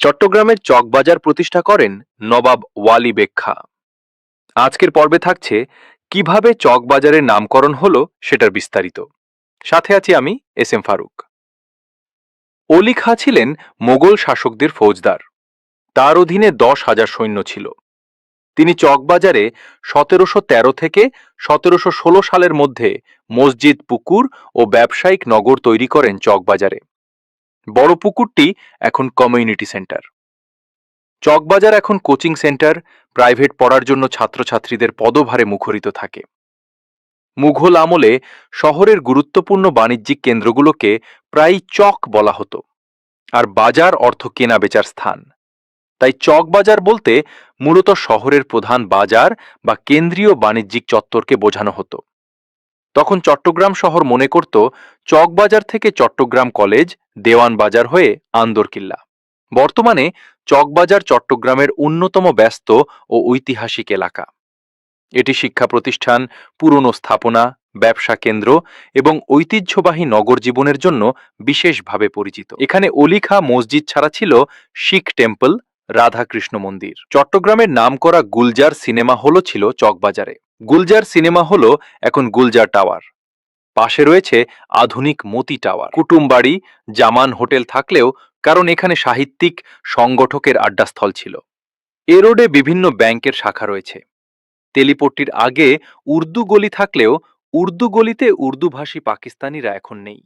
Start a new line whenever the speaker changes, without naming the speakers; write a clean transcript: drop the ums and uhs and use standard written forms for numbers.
চট্টগ্রামের চকবাজার প্রতিষ্ঠা করেন নবাব ওয়ালি বেগ খাঁ। আজকের পর্বে থাকছে কিভাবে চকবাজারের নামকরণ হলো সেটার বিস্তারিত। সাথে আছি আমি এস এম ফারুক। অলি খাঁ ছিলেন মোগল শাসকদের ফৌজদার। তার অধীনে 10,000 সৈন্য ছিল। তিনি চকবাজারে 1713 থেকে 1716 সালের মধ্যে মসজিদ, পুকুর ও ব্যবসায়িক নগর তৈরি করেন চকবাজারে। বড় পুকুরটি এখন কমিউনিটি সেন্টার। চকবাজার এখন কোচিং সেন্টার, প্রাইভেট পড়ার জন্য ছাত্রছাত্রীদের পদভারে মুখরিত থাকে। মুঘল আমলে শহরের গুরুত্বপূর্ণ বাণিজ্যিক কেন্দ্রগুলোকে প্রায় চক বলা হতো, আর বাজার অর্থ কেনা বেচার স্থান। তাই চকবাজার বলতে মূলত শহরের প্রধান বাজার বা কেন্দ্রীয় বাণিজ্যিক চত্বরকে বোঝানো হতো। তখন চট্টগ্রাম শহর মনে করত চকবাজার থেকে চট্টগ্রাম কলেজ, দেওয়ান বাজার হয়ে আন্দরকিল্লা। বর্তমানে চকবাজার চট্টগ্রামের অন্যতম ব্যস্ত ও ঐতিহাসিক এলাকা। এটি শিক্ষা প্রতিষ্ঠান, পুরনো স্থাপনা, ব্যবসা কেন্দ্র এবং ঐতিহ্যবাহী নগর জীবনের জন্য বিশেষভাবে পরিচিত। এখানে অলি খাঁ মসজিদ ছাড়া ছিল শিখ টেম্পল, রাধাকৃষ্ণ মন্দির। চট্টগ্রামের নামকরা গুলজার সিনেমা হলও ছিল চকবাজারে। গুলজার সিনেমা হল এখন গুলজার টাওয়ার। পাশে রয়েছে আধুনিক মতি টাওয়ার, কুটুমবাড়ি, জামান হোটেল থাকলেও কারণ এখানে সাহিত্যিক সংগঠকের আড্ডাস্থল ছিল। এ রোডে বিভিন্ন ব্যাংকের শাখা রয়েছে। তেলিপট্টির আগে উর্দু গলি থাকলেও উর্দু গলিতে উর্দুভাষী পাকিস্তানিরা এখন নেই।